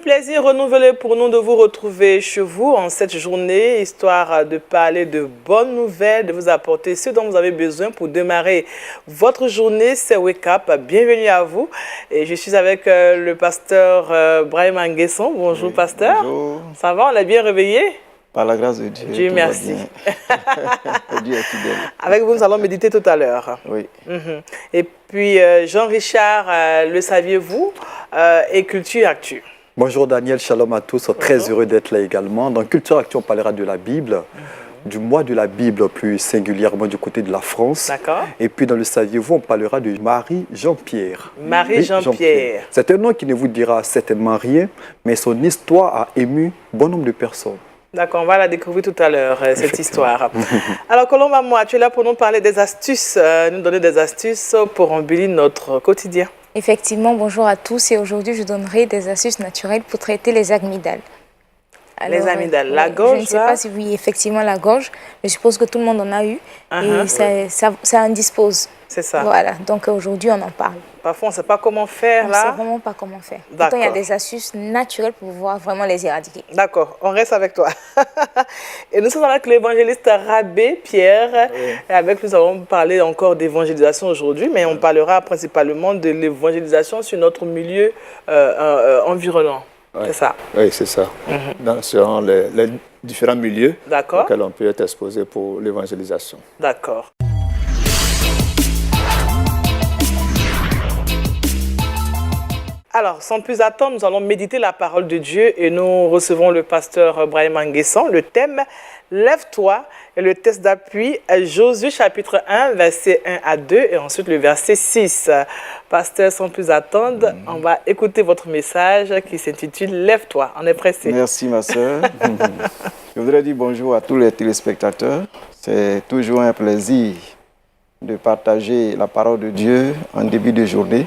plaisir renouvelé pour nous de vous retrouver chez vous en cette journée, histoire de parler de bonnes nouvelles, de vous apporter ce dont vous avez besoin pour démarrer votre journée. C'est Wake Up. Bienvenue à vous. Et je suis avec le pasteur Brahim Anguesson. Bonjour, pasteur. Bonjour. Ça va, on l'a bien réveillé? Par la grâce de Dieu. Dieu merci. Dieu est fidèle. Avec vous, nous allons méditer tout à l'heure. Oui. Et puis, Jean-Richard, le saviez-vous, et Culture Actu. Bonjour Daniel, shalom à tous. Très heureux d'être là également. Dans Culture Actu, on parlera de la Bible, du mois de la Bible, plus singulièrement du côté de la France. D'accord. Et puis dans le saviez-vous, on parlera de Marie Jean-Pierre. Marie Jean-Pierre. C'est un nom qui ne vous dira certainement rien, mais son histoire a ému bon nombre de personnes. D'accord, on va la découvrir tout à l'heure, cette histoire. Alors, Colomba, moi, tu es là pour nous parler des astuces, nous donner des astuces pour embellir notre quotidien. Effectivement, bonjour à tous et aujourd'hui, je donnerai des astuces naturelles pour traiter les amygdales. Alors, les amygdales, la gorge, je ne sais pas si oui, effectivement, la gorge. Je suppose que tout le monde en a eu et ça indispose. C'est ça. Voilà, donc aujourd'hui, on en parle. Parfois, on ne sait pas comment faire, on là. ne sait vraiment pas comment faire. Pourtant, il y a des astuces naturelles pour pouvoir vraiment les éradiquer. D'accord, on reste avec toi. Et nous sommes avec l'évangéliste Rabé Pierre. Oui. Et avec nous allons parler encore d'évangélisation aujourd'hui, mais on parlera principalement de l'évangélisation sur notre milieu environnant. Oui. C'est ça. Oui, c'est ça. Sur les différents milieux auxquels on peut être exposé pour l'évangélisation. D'accord. Alors, sans plus attendre, nous allons méditer la parole de Dieu et nous recevons le pasteur Brahim Anguesson. Le thème « Lève-toi » et le texte d'appui Josué chapitre 1, versets 1 à 2 et ensuite le verset 6. Pasteur, sans plus attendre, on va écouter votre message qui s'intitule « Lève-toi ». On est pressé. Merci ma soeur. Je voudrais dire bonjour à tous les téléspectateurs. C'est toujours un plaisir de partager la parole de Dieu en début de journée.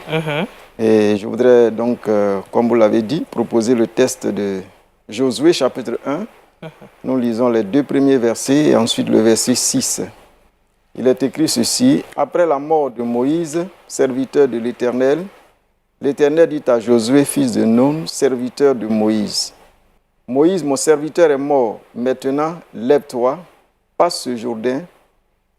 Et je voudrais donc, comme vous l'avez dit, proposer le texte de Josué chapitre 1. Nous lisons les 2 premiers versets et ensuite le verset 6. Il est écrit ceci. Après la mort de Moïse, serviteur de l'Éternel, l'Éternel dit à Josué, fils de Nun, serviteur de Moïse. Moïse, mon serviteur, est mort. Maintenant, lève-toi, passe ce Jourdain,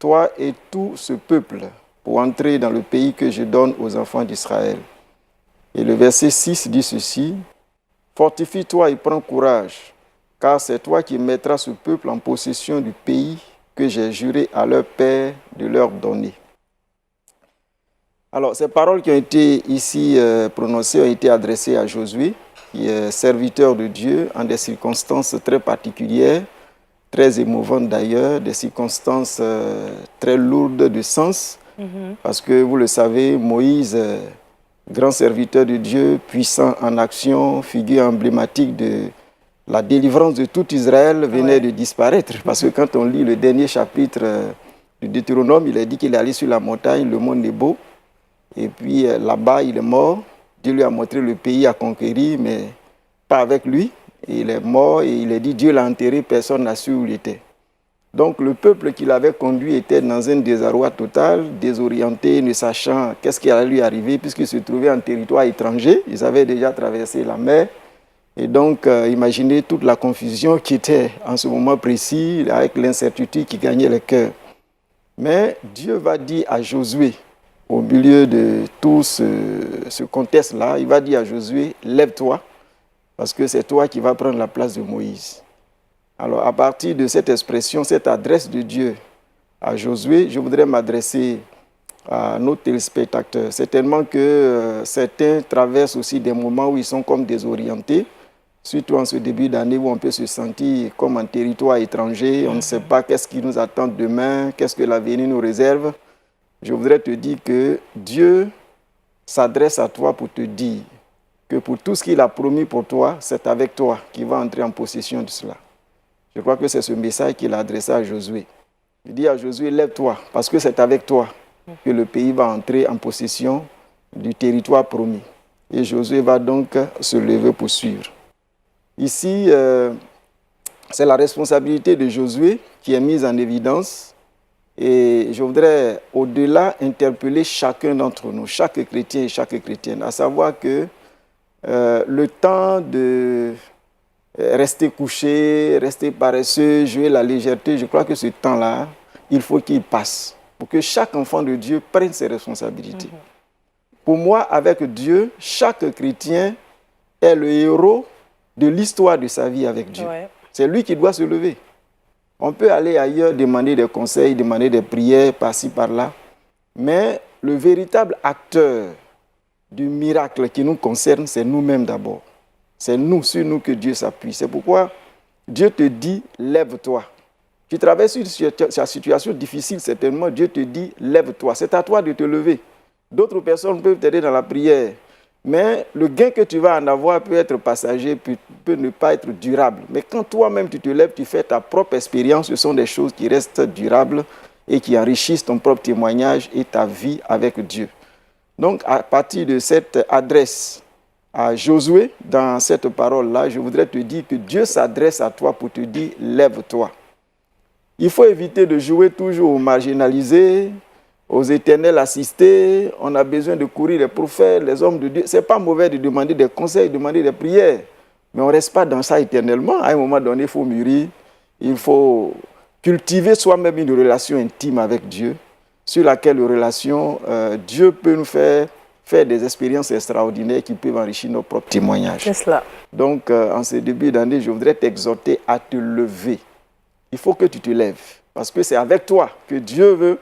toi et tout ce peuple, pour entrer dans le pays que je donne aux enfants d'Israël. Et le verset 6 dit ceci, « Fortifie-toi et prends courage, car c'est toi qui mettras ce peuple en possession du pays que j'ai juré à leur père de leur donner. » Alors, ces paroles qui ont été ici prononcées ont été adressées à Josué, qui est serviteur de Dieu en des circonstances très particulières, très émouvantes d'ailleurs, des circonstances très lourdes de sens, parce que vous le savez, Moïse... grand serviteur de Dieu, puissant en action, figure emblématique de la délivrance de tout Israël venait de disparaître. Parce que quand on lit le dernier chapitre du Deutéronome, il est dit qu'il est allé sur la montagne, le mont Nebo, et puis là-bas il est mort. Dieu lui a montré le pays à conquérir, mais pas avec lui. Et il est mort et il est dit Dieu l'a enterré, personne n'a su où il était. Donc le peuple qui l'avait conduit était dans un désarroi total, désorienté, ne sachant qu'est-ce qui allait lui arriver puisqu'il se trouvait en territoire étranger. Ils avaient déjà traversé la mer. Et donc, imaginez toute la confusion qui était en ce moment précis, avec l'incertitude qui gagnait le cœur. Mais Dieu va dire à Josué, au milieu de tout ce contexte-là, il va dire à Josué, lève-toi, parce que c'est toi qui vas prendre la place de Moïse. Alors, à partir de cette expression, cette adresse de Dieu à Josué, je voudrais m'adresser à nos téléspectateurs. Certainement que certains traversent aussi des moments où ils sont comme désorientés, surtout en ce début d'année où on peut se sentir comme en territoire étranger. On ne sait pas qu'est-ce qui nous attend demain, qu'est-ce que l'avenir nous réserve. Je voudrais te dire que Dieu s'adresse à toi pour te dire que pour tout ce qu'il a promis pour toi, c'est avec toi qu'il va entrer en possession de cela. Je crois que c'est ce message qu'il a adressé à Josué. Il dit à Josué, lève-toi, parce que c'est avec toi que le pays va entrer en possession du territoire promis. Et Josué va donc se lever pour suivre. Ici, c'est la responsabilité de Josué qui est mise en évidence. Et je voudrais, au-delà, interpeller chacun d'entre nous, chaque chrétien et chaque chrétienne, à savoir que le temps de rester couché, rester paresseux, jouer la légèreté, je crois que ce temps-là, il faut qu'il passe pour que chaque enfant de Dieu prenne ses responsabilités. Pour moi, avec Dieu, chaque chrétien est le héros de l'histoire de sa vie avec Dieu. Ouais. C'est lui qui doit se lever. On peut aller ailleurs, demander des conseils, demander des prières par-ci, par-là. Mais le véritable acteur du miracle qui nous concerne, c'est nous-mêmes d'abord. C'est nous, sur nous que Dieu s'appuie. C'est pourquoi Dieu te dit, lève-toi. Tu traverses une situation difficile, certainement, Dieu te dit, lève-toi. C'est à toi de te lever. D'autres personnes peuvent t'aider dans la prière. Mais le gain que tu vas en avoir peut être passager, peut ne pas être durable. Mais quand toi-même tu te lèves, tu fais ta propre expérience, ce sont des choses qui restent durables et qui enrichissent ton propre témoignage et ta vie avec Dieu. Donc, à partir de cette adresse à Josué, dans cette parole-là, je voudrais te dire que Dieu s'adresse à toi pour te dire « lève-toi ». Il faut éviter de jouer toujours aux marginalisés, aux éternels assistés. On a besoin de courir les prophètes, les hommes de Dieu. Ce n'est pas mauvais de demander des conseils, de demander des prières. Mais on ne reste pas dans ça éternellement. À un moment donné, il faut mûrir. Il faut cultiver soi-même une relation intime avec Dieu, sur laquelle relation Dieu peut nous faire des expériences extraordinaires qui peuvent enrichir nos propres témoignages. C'est cela. Donc, en ce début d'année, je voudrais t'exhorter à te lever. Il faut que tu te lèves, parce que c'est avec toi que Dieu veut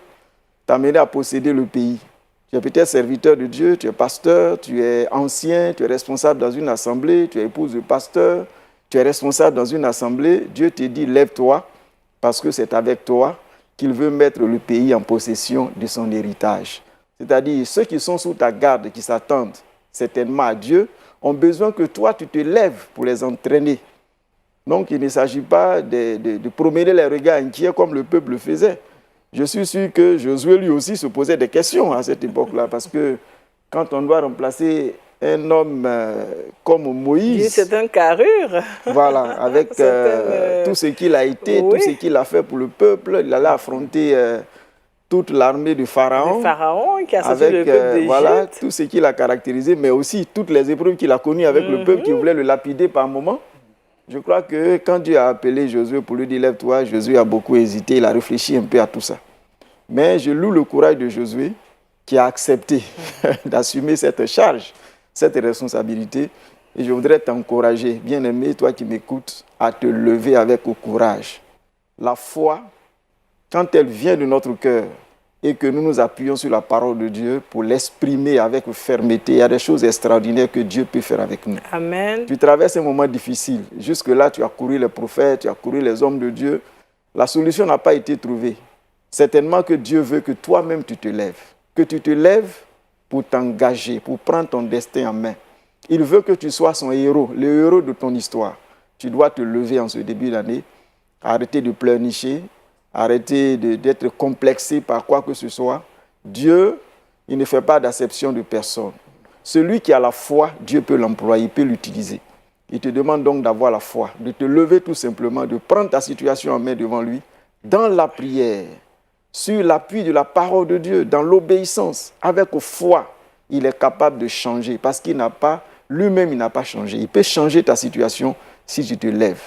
t'amener à posséder le pays. Tu es peut-être serviteur de Dieu, tu es pasteur, tu es ancien, tu es responsable dans une assemblée, tu es épouse de pasteur, tu es responsable dans une assemblée. Dieu te dit, lève-toi, parce que c'est avec toi qu'il veut mettre le pays en possession de son héritage. C'est-à-dire, ceux qui sont sous ta garde, qui s'attendent certainement à Dieu, ont besoin que toi, tu te lèves pour les entraîner. Donc, il ne s'agit pas de promener les regards inquiets comme le peuple le faisait. Je suis sûr que Josué, lui aussi, se posait des questions à cette époque-là, parce que quand on doit remplacer un homme comme Moïse... C'est une carrure. Voilà, avec tout ce qu'il a été, oui. tout ce qu'il a fait pour le peuple, il allait affronter toute l'armée de Pharaon. Le Pharaon qui a sorti avec le peuple d'Égypte. voilà, tout ce qu'il a caractérisé, mais aussi toutes les épreuves qu'il a connues avec le peuple qui voulait le lapider par moments. Je crois que quand Dieu a appelé Josué pour lui dire « lève-toi », Josué a beaucoup hésité, il a réfléchi un peu à tout ça. Mais je loue le courage de Josué qui a accepté d'assumer cette charge, cette responsabilité. Et je voudrais t'encourager, bien-aimé, toi qui m'écoutes, à te lever avec courage. La foi, quand elle vient de notre cœur et que nous nous appuyons sur la parole de Dieu pour l'exprimer avec fermeté, il y a des choses extraordinaires que Dieu peut faire avec nous. Amen. Tu traverses un moment difficile. Jusque-là, tu as couru les prophètes, tu as couru les hommes de Dieu. La solution n'a pas été trouvée. Certainement que Dieu veut que toi-même tu te lèves. Que tu te lèves pour t'engager, pour prendre ton destin en main. Il veut que tu sois son héros, le héros de ton histoire. Tu dois te lever en ce début d'année, arrêter de pleurnicher, arrêter d'être complexé par quoi que ce soit. Dieu, il ne fait pas d'acception de personne. Celui qui a la foi, Dieu peut l'employer, il peut l'utiliser. Il te demande donc d'avoir la foi, de te lever tout simplement, de prendre ta situation en main devant lui, dans la prière, sur l'appui de la parole de Dieu, dans l'obéissance, avec foi. Il est capable de changer parce qu'il n'a pas, lui-même, il n'a pas changé. Il peut changer ta situation si tu te lèves.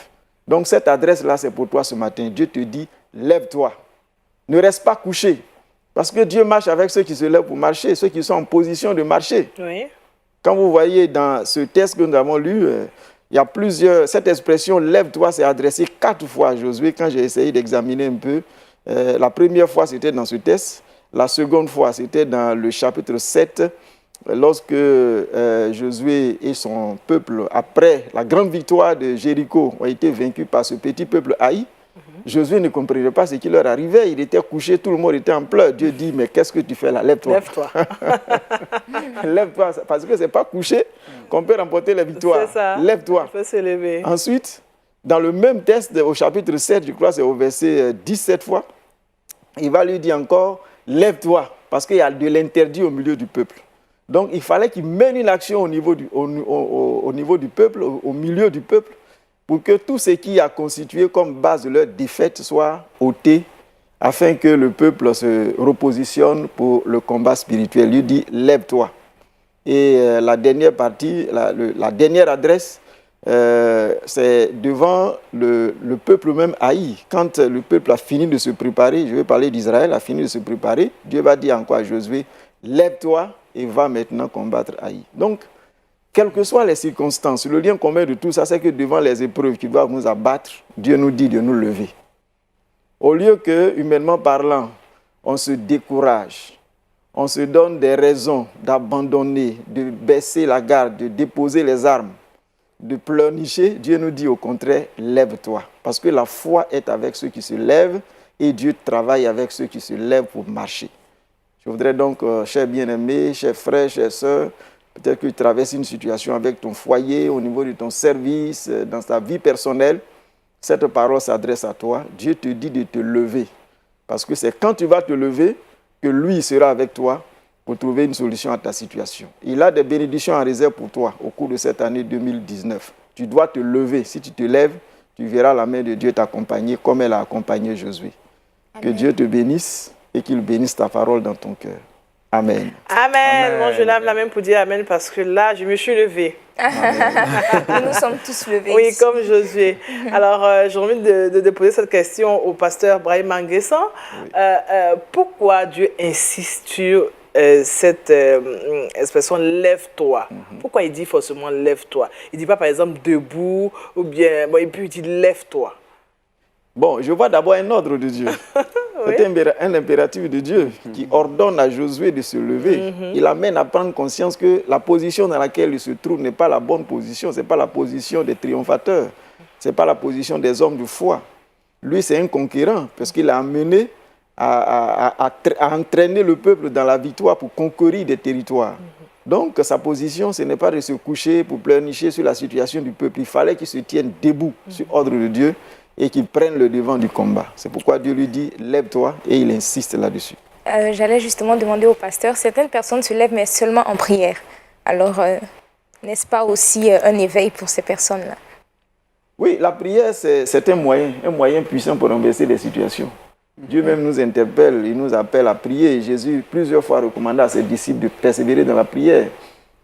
Donc cette adresse-là, c'est pour toi ce matin. Dieu te dit, lève-toi. Ne reste pas couché. Parce que Dieu marche avec ceux qui se lèvent pour marcher, ceux qui sont en position de marcher. Oui. Quand vous voyez dans ce texte que nous avons lu, il y a plusieurs... Cette expression « lève-toi » s'est adressée 4 fois à Josué quand j'ai essayé d'examiner un peu. La première fois, c'était dans ce texte. La seconde fois, c'était dans le chapitre 7, lorsque Josué et son peuple, après la grande victoire de Jéricho, ont été vaincus par ce petit peuple haï. Josué ne comprenait pas ce qui leur arrivait. Il était couché, tout le monde était en pleurs. Dieu dit, mais qu'est-ce que tu fais là? Lève-toi. Lève-toi. Lève-toi, parce que ce n'est pas couché qu'on peut remporter la victoire. C'est ça. Lève-toi. Il faut se lever. Ensuite, dans le même texte, au chapitre 7, je crois c'est au verset 17 fois, il va lui dire encore, lève-toi, parce qu'il y a de l'interdit au milieu du peuple. Donc, il fallait qu'il mène une action au niveau du peuple, au milieu du peuple, pour que tout ce qui a constitué comme base de leur défaite soit ôté, afin que le peuple se repositionne pour le combat spirituel. Il lui dit, lève-toi. Et la dernière partie, la dernière adresse, c'est devant le peuple même haï. Quand le peuple a fini de se préparer, je vais parler d'Israël, a fini de se préparer, Dieu va dire encore à Josué, lève-toi et va maintenant combattre Haï. Donc, quelles que soient les circonstances, le lien commun de tout ça, c'est que devant les épreuves qui doivent nous abattre, Dieu nous dit de nous lever. Au lieu que, humainement parlant, on se décourage, on se donne des raisons d'abandonner, de baisser la garde, de déposer les armes, de pleurnicher, Dieu nous dit au contraire, lève-toi. Parce que la foi est avec ceux qui se lèvent et Dieu travaille avec ceux qui se lèvent pour marcher. Je voudrais donc, chers bien-aimés, chers frères, chères sœurs, peut-être que tu traverses une situation avec ton foyer, au niveau de ton service, dans ta vie personnelle. Cette parole s'adresse à toi. Dieu te dit de te lever. Parce que c'est quand tu vas te lever que lui sera avec toi pour trouver une solution à ta situation. Il a des bénédictions en réserve pour toi au cours de cette année 2019. Tu dois te lever. Si tu te lèves, tu verras la main de Dieu t'accompagner comme elle a accompagné Josué. Amen. Que Dieu te bénisse et qu'il bénisse ta parole dans ton cœur. Amen. Amen. Moi, je lève la main pour dire Amen parce que là, je me suis levée. Nous sommes tous levés. Oui, comme Josué. Alors, j'ai envie de poser cette question au pasteur Brahim Manguessan. Oui. Pourquoi Dieu insiste sur cette expression « lève-toi » Pourquoi il dit forcément « lève-toi » Il ne dit pas, par exemple, « debout » ou bien, bon, et puis il dit « lève-toi ». Bon, je vois d'abord un ordre de Dieu. Oui. C'est un impératif de Dieu qui ordonne à Josué de se lever. Il amène à prendre conscience que la position dans laquelle il se trouve n'est pas la bonne position. Ce n'est pas la position des triomphateurs. Ce n'est pas la position des hommes de foi. Lui, c'est un conquérant parce qu'il a amené à entraîner le peuple dans la victoire pour conquérir des territoires. Donc, sa position, ce n'est pas de se coucher pour pleurnicher sur la situation du peuple. Il fallait qu'il se tienne debout sur ordre de Dieu et qu'il prenne le devant du combat. C'est pourquoi Dieu lui dit, lève-toi, et il insiste là-dessus. J'allais justement demander au pasteur, certaines personnes se lèvent, mais seulement en prière. Alors, n'est-ce pas aussi un éveil pour ces personnes-là? Oui, la prière, c'est un moyen puissant pour renverser les situations. Dieu même nous interpelle, il nous appelle à prier. Jésus, plusieurs fois, recommanda à ses disciples de persévérer dans la prière.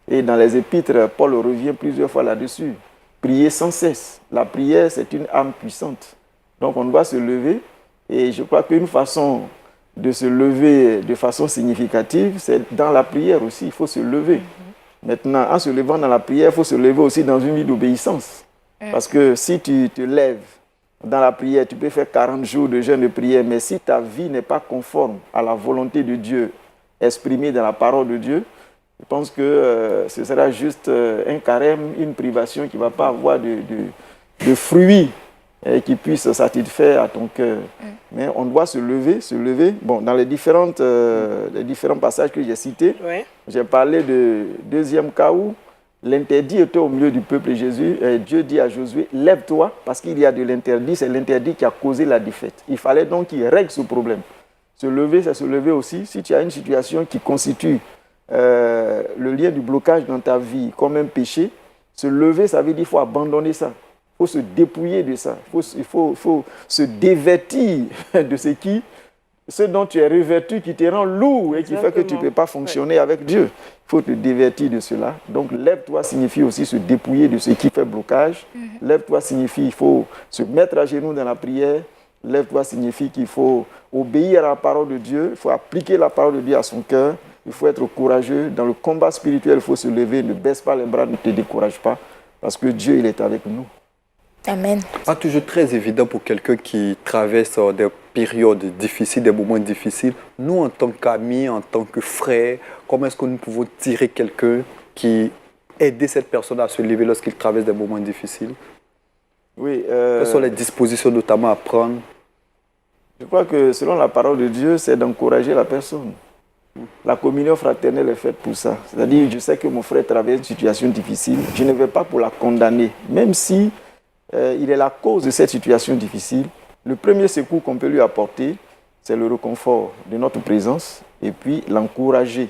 Et dans les épîtres, Paul revient plusieurs fois là-dessus. Prier sans cesse. La prière, c'est une âme puissante. Donc, on doit se lever. Et je crois qu'une façon de se lever de façon significative, c'est dans la prière aussi. Il faut se lever. Maintenant, en se levant dans la prière, il faut se lever aussi dans une vie d'obéissance. Parce que si tu te lèves dans la prière, tu peux faire 40 jours de jeûne de prière, mais si ta vie n'est pas conforme à la volonté de Dieu exprimée dans la parole de Dieu, je pense que ce sera juste un carême, une privation qui ne va pas avoir de fruits qui puissent satisfaire à ton cœur. Mais on doit se lever. Bon, dans les différents passages que j'ai cités, j'ai parlé de deuxième cas où l'interdit était au milieu du peuple. Dieu dit à Josué, lève-toi, parce qu'il y a de l'interdit. C'est l'interdit qui a causé la défaite. Il fallait donc qu'il règle ce problème. Se lever, c'est se lever aussi. Si tu as une situation qui constitue le lien du blocage dans ta vie comme un péché, se lever, ça veut dire qu'il faut abandonner ça. Il faut se dépouiller de ça. Il faut se dévêtir de ce dont tu es revêtu qui te rend lourd et qui fait que tu ne peux pas fonctionner avec Dieu. Il faut te dévêtir de cela. Donc, lève-toi signifie aussi se dépouiller de ce qui fait blocage. Lève-toi signifie qu'il faut se mettre à genoux dans la prière. Lève-toi signifie qu'il faut obéir à la parole de Dieu. Il faut appliquer la parole de Dieu à son cœur. Il faut être courageux. Dans le combat spirituel, il faut se lever. Ne baisse pas les bras, ne te décourage pas. Parce que Dieu, il est avec nous. Amen. Pas toujours très évident pour quelqu'un qui traverse des périodes difficiles, des moments difficiles. Nous, en tant qu'amis, en tant que frères, comment est-ce que nous pouvons tirer quelqu'un qui aide cette personne à se lever lorsqu'il traverse des moments difficiles? Oui. Quelles sont les dispositions notamment à prendre? Je crois que selon la parole de Dieu, c'est d'encourager la personne. La communion fraternelle est faite pour ça. C'est-à-dire, je sais que mon frère traverse une situation difficile. Je ne vais pas pour la condamner, même si il est la cause de cette situation difficile. Le premier secours qu'on peut lui apporter, c'est le réconfort de notre présence et puis l'encourager.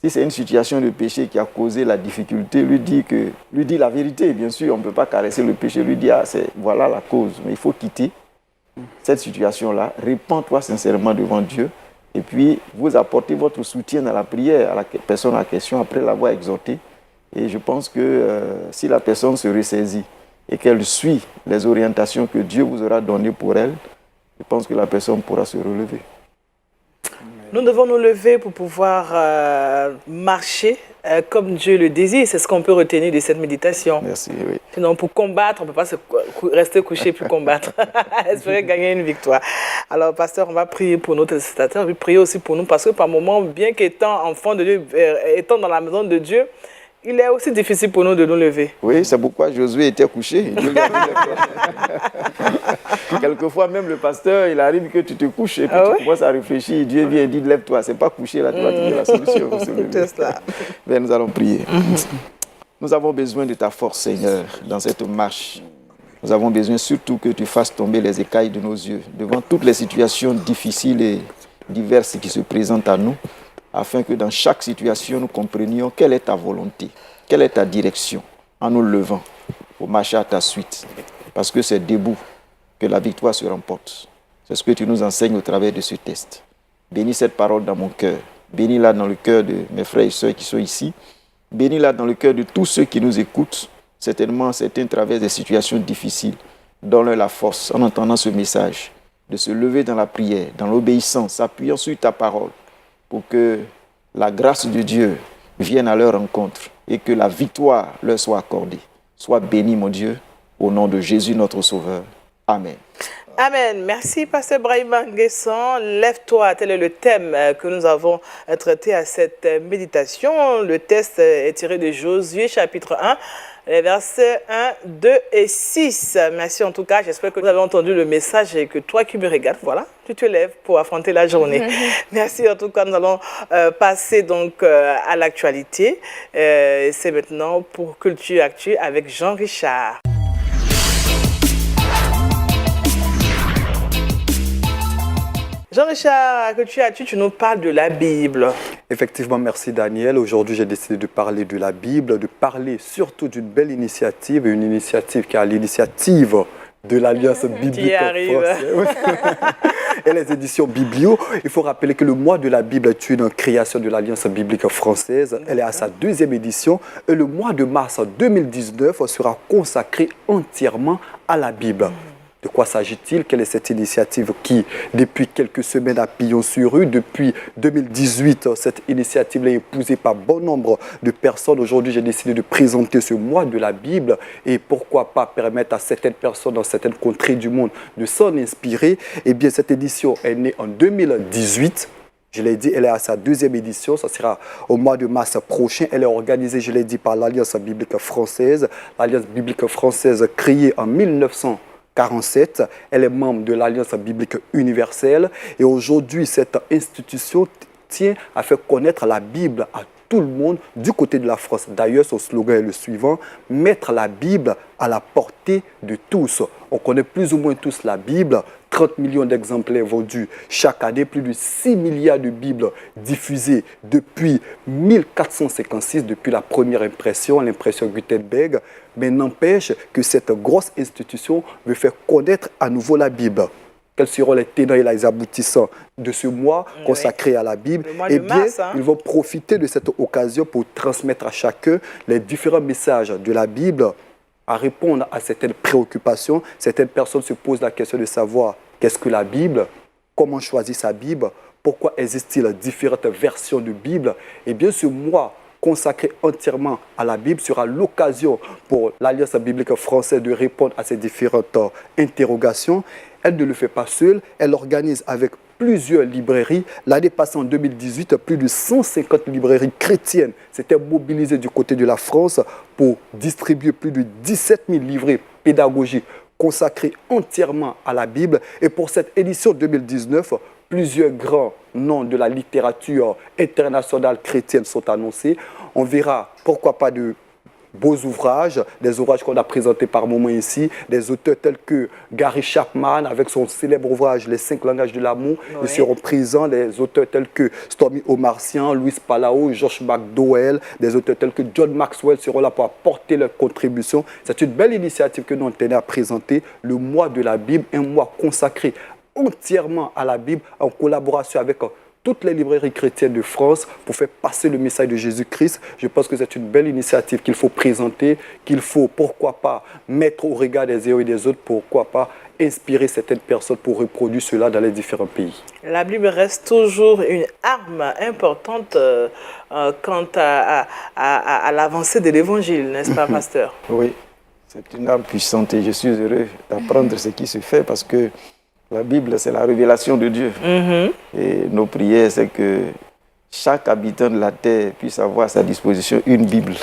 Si c'est une situation de péché qui a causé la difficulté, lui dit la vérité. Bien sûr, on ne peut pas caresser le péché, lui dire voilà la cause. Mais il faut quitter cette situation-là. Répands-toi sincèrement devant Dieu Et puis, vous apportez votre soutien dans la prière à la personne en question après l'avoir exhortée. Et je pense que si la personne se ressaisit et qu'elle suit les orientations que Dieu vous aura données pour elle, je pense que la personne pourra se relever. Nous devons nous lever pour pouvoir marcher comme Dieu le désire. C'est ce qu'on peut retenir de cette méditation. Merci, oui. Sinon, pour combattre, on ne peut pas rester couché puis combattre. Espérer gagner une victoire. Alors, pasteur, on va prier pour nos téléspectateurs, puis prier aussi pour nous, parce que par moments, bien qu'étant enfant de Dieu, étant dans la maison de Dieu, il est aussi difficile pour nous de nous lever. Oui, c'est pourquoi Josué était couché. Dieu lui a mis les quelquefois, même le pasteur, il arrive que tu te couches et puis tu commences à réfléchir. Dieu vient et dit, lève-toi. C'est pas couché là, tu vas trouver la solution. C'est cela. Bien, nous allons prier. Nous avons besoin de ta force, Seigneur, dans cette marche. Nous avons besoin surtout que tu fasses tomber les écailles de nos yeux devant toutes les situations difficiles et diverses qui se présentent à nous, afin que dans chaque situation, nous comprenions quelle est ta volonté, quelle est ta direction, en nous levant pour marcher à ta suite. Parce que c'est debout que la victoire se remporte. C'est ce que tu nous enseignes au travers de ce test. Bénis cette parole dans mon cœur. Bénis-la dans le cœur de mes frères et sœurs qui sont ici. Bénis-la dans le cœur de tous ceux qui nous écoutent. Certainement, certains traversent des situations difficiles. Donne-leur la force, en entendant ce message, de se lever dans la prière, dans l'obéissance, appuyant sur ta parole, pour que la grâce de Dieu vienne à leur rencontre et que la victoire leur soit accordée. Sois béni, mon Dieu, au nom de Jésus, notre Sauveur. Amen. Amen. Merci, pasteur Brahima Nguessan. Lève-toi, tel est le thème que nous avons traité à cette méditation. Le texte est tiré de Josué, chapitre 1, les versets 1, 2 et 6. Merci en tout cas. J'espère que vous avez entendu le message et que toi qui me regardes, voilà, tu te lèves pour affronter la journée. Merci en tout cas. Nous allons passer donc à l'actualité. C'est maintenant pour Culture Actu avec Jean-Richard. Jean-Richard, tu nous parles de la Bible. Effectivement, merci Daniel. Aujourd'hui, j'ai décidé de parler de la Bible, de parler surtout d'une belle initiative, une initiative qui a l'initiative de l'Alliance biblique française et les éditions Biblio. Il faut rappeler que le mois de la Bible est une création de l'Alliance biblique française. Elle est à sa 2e édition et le mois de mars 2019 sera consacré entièrement à la Bible. De quoi s'agit-il? Quelle est cette initiative qui, depuis quelques semaines, a pillon sur rue? Depuis 2018, cette initiative est épousée par bon nombre de personnes. Aujourd'hui, j'ai décidé de présenter ce mois de la Bible et pourquoi pas permettre à certaines personnes dans certaines contrées du monde de s'en inspirer. Eh bien, cette édition est née en 2018. Je l'ai dit, elle est à sa 2e édition. Ça sera au mois de mars prochain. Elle est organisée, je l'ai dit, par l'Alliance biblique française. L'Alliance biblique française créée en 1947. Elle est membre de l'Alliance biblique universelle et aujourd'hui, cette institution tient à faire connaître la Bible à tout le monde du côté de la France. D'ailleurs, son slogan est le suivant: mettre la Bible à la portée de tous. On connaît plus ou moins tous la Bible. 30 millions d'exemplaires vendus chaque année, plus de 6 milliards de Bibles diffusées depuis 1456, depuis la première impression, l'impression Gutenberg. Mais n'empêche que cette grosse institution veut faire connaître à nouveau la Bible. Quels seront les tenants et les aboutissants de ce mois consacré à la Bible? Eh bien, ils vont profiter de cette occasion pour transmettre à chacun les différents messages de la Bible, à répondre à certaines préoccupations. Certaines personnes se posent la question de savoir qu'est-ce que la Bible, comment choisir sa Bible, pourquoi existe-t-il différentes versions de Bible. Eh bien, ce mois consacré entièrement à la Bible sera l'occasion pour l'Alliance biblique française de répondre à ces différentes interrogations. Elle ne le fait pas seule, elle organise avec plusieurs librairies. L'année passée, en 2018, plus de 150 librairies chrétiennes s'étaient mobilisées du côté de la France pour distribuer plus de 17 000 livrets pédagogiques consacrés entièrement à la Bible. Et pour cette édition 2019, plusieurs grands noms de la littérature internationale chrétienne sont annoncés. On verra, pourquoi pas, de beaux ouvrages, des ouvrages qu'on a présentés par moments ici, des auteurs tels que Gary Chapman avec son célèbre ouvrage Les 5 langages de l'amour. Ils seront présents, des auteurs tels que Stormy Omartian, Louis Palao, Josh McDowell, des auteurs tels que John Maxwell seront là pour apporter leur contribution. C'est une belle initiative que nous tenons à présenter, le mois de la Bible, un mois consacré entièrement à la Bible en collaboration avec toutes les librairies chrétiennes de France pour faire passer le message de Jésus-Christ. Je pense que c'est une belle initiative qu'il faut présenter, qu'il faut, pourquoi pas, mettre au regard des uns et des autres, pourquoi pas inspirer certaines personnes pour reproduire cela dans les différents pays. La Bible reste toujours une arme importante quant à l'avancée de l'Évangile, n'est-ce pas, pasteur? Oui, c'est une arme puissante et je suis heureux d'apprendre ce qui se fait parce que la Bible, c'est la révélation de Dieu. Et nos prières, c'est que chaque habitant de la terre puisse avoir à sa disposition une Bible.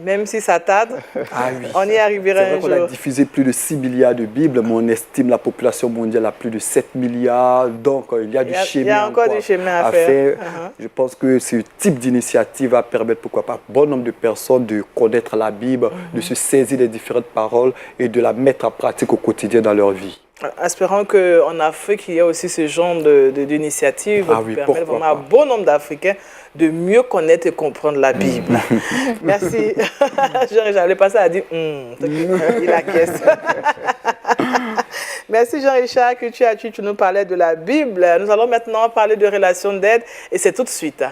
Même si ça tarde, Oui. on y arrivera un jour. On a diffusé plus de 6 milliards de Bibles, mais on estime la population mondiale à plus de 7 milliards. Donc, il y a du chemin, il y a encore du chemin à faire. Je pense que ce type d'initiative va permettre, pourquoi pas, bon nombre de personnes de connaître la Bible, de se saisir des différentes paroles et de la mettre en pratique au quotidien dans leur vie. Espérons qu'en Afrique, il y a aussi ce genre d'initiative qui permet vraiment à un bon nombre d'Africains de mieux connaître et comprendre la Bible. Merci. J'allais passer à dire, il a caisse. Merci Jean-Richard que tu nous parlais de la Bible. Nous allons maintenant parler de relations d'aide et c'est tout de suite.